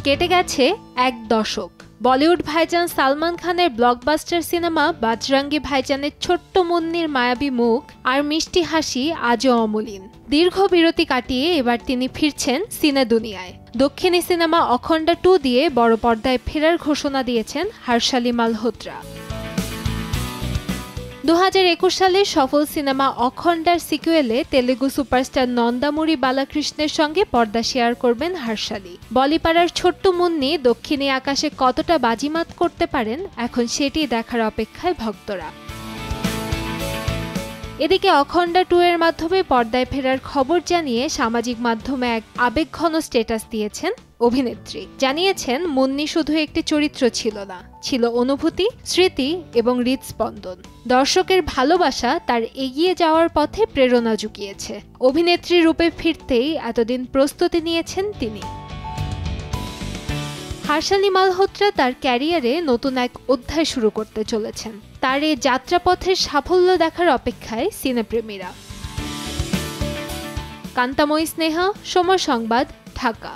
কেটে গেছে এক দশক। বলিউড ভাইজান সালমান খানের ব্লকবাস্টার সিনেমা বাজরাঙ্গি ভাইজানের ছোট্ট মুন্নির মায়াবী মুখ আর মিষ্টি হাসি আজও অমলিন। দীর্ঘ বিরতি কাটিয়ে এবার তিনি ফিরছেন সিনে দুনিয়ায়। দক্ষিণী সিনেমা অখন্ডা 2 দিয়ে বড় পর্দায় ফেরার ঘোষণা দিয়েছেন হর্ষালি মালহোত্রা। 2021 সালের সফল সিনেমা অখন্ডার সিকুয়েলে তেলুগু সুপারস্টার নন্দামুরি বালাকৃষ্ণের সঙ্গে পর্দা শেয়ার করবেন হর্ষালি। বলিপাড়ার ছোট্ট মুন্নি দক্ষিণী আকাশে কতটা বাজিমাত করতে পারেন, এখন সেটি দেখার অপেক্ষায় ভক্তরা। এদিকে অখন্ডা 2 এর মাধ্যমে পর্দায় ফেরার খবর জানিয়ে সামাজিক মাধ্যমে এক আবেগঘন স্ট্যাটাস দিয়েছেন অভিনেত্রী। জানিয়েছেন, মুন্নি শুধু একটি চরিত্র ছিল না, ছিল অনুভূতি, স্মৃতি এবং হৃদস্পন্দন। দর্শকের ভালোবাসা তার এগিয়ে যাওয়ার পথে প্রেরণা জুগিয়েছে। অভিনেত্রী রূপে ফিরতেই এতদিন প্রস্তুতি নিয়েছেন তিনি। হর্ষালি মালহোত্রা তার ক্যারিয়ারে নতুন এক অধ্যায় শুরু করতে চলেছেন। তার এই যাত্রাপথের সাফল্য দেখার অপেক্ষায় সিনেপ্রেমীরা। কান্তাময়ী স্নেহা, সময় সংবাদ, ঢাকা।